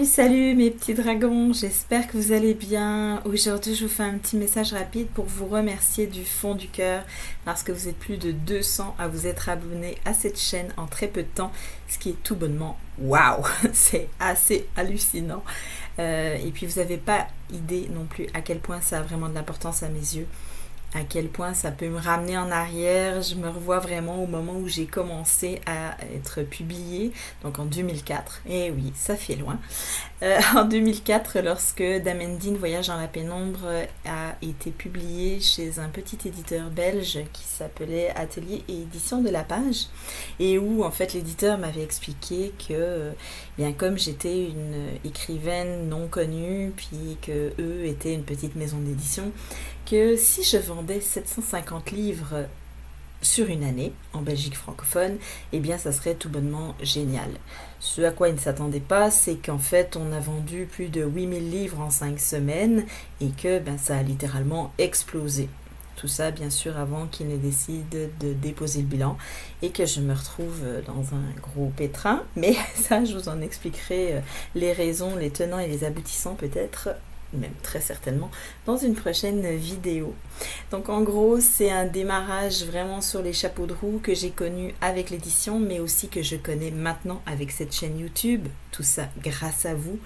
Salut mes petits dragons, j'espère que vous allez bien. Aujourd'hui je vous fais un petit message rapide pour vous remercier du fond du cœur parce que vous êtes plus de 200 à vous être abonnés à cette chaîne en très peu de temps, ce qui est tout bonnement waouh, c'est assez hallucinant. Et puis vous n'avez pas idée non plus à quel point ça a vraiment de l'importance à mes yeux, à quel point ça peut me ramener en arrière. Je me revois vraiment au moment où j'ai commencé à être publiée, donc en 2004. Et oui, ça fait loin. En 2004, lorsque Damendine Voyage dans la pénombre a été publié chez un petit éditeur belge qui s'appelait Atelier et Édition de la Page, et où en fait l'éditeur m'avait expliqué que bien comme j'étais une écrivaine non connue, puis que eux étaient une petite maison d'édition, que si je vendais 750 livres sur une année en Belgique francophone, eh bien ça serait tout bonnement génial. Ce à quoi ils ne s'attendaient pas, c'est qu'en fait on a vendu plus de 8000 livres en 5 semaines et que ça a littéralement explosé. Tout ça bien sûr avant qu'ils ne décident de déposer le bilan et que je me retrouve dans un gros pétrin, mais ça je vous en expliquerai les raisons, les tenants et les aboutissants peut-être, même très certainement, dans une prochaine vidéo. Donc en gros, c'est un démarrage vraiment sur les chapeaux de roue que j'ai connu avec l'édition, mais aussi que je connais maintenant avec cette chaîne YouTube. Tout ça grâce à vous.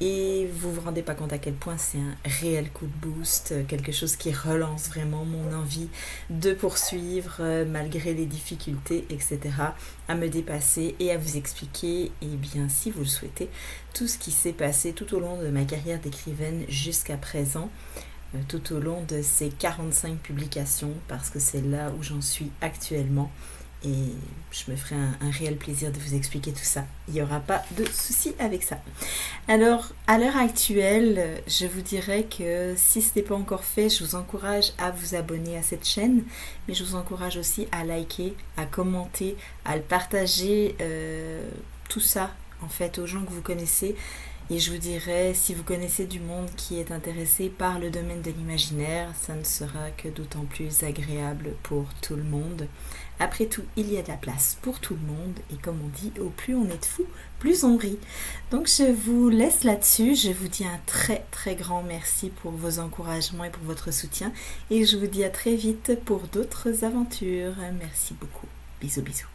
Et vous vous rendez pas compte à quel point c'est un réel coup de boost, quelque chose qui relance vraiment mon envie de poursuivre malgré les difficultés, etc., à me dépasser et à vous expliquer, et bien si vous le souhaitez, tout ce qui s'est passé tout au long de ma carrière d'écrivaine jusqu'à présent, tout au long de ces 45 publications, parce que c'est là où j'en suis actuellement. Et je me ferai un réel plaisir de vous expliquer tout ça. Il n'y aura pas de souci avec ça. Alors, à l'heure actuelle, je vous dirais que si ce n'est pas encore fait, je vous encourage à vous abonner à cette chaîne, mais je vous encourage aussi à liker, à commenter, à le partager, tout ça en fait aux gens que vous connaissez. Et je vous dirais, si vous connaissez du monde qui est intéressé par le domaine de l'imaginaire, ça ne sera que d'autant plus agréable pour tout le monde. Après tout, il y a de la place pour tout le monde. Et comme on dit, au plus on est de fous, plus on rit. Donc je vous laisse là-dessus. Je vous dis un très très grand merci pour vos encouragements et pour votre soutien. Et je vous dis à très vite pour d'autres aventures. Merci beaucoup. Bisous bisous.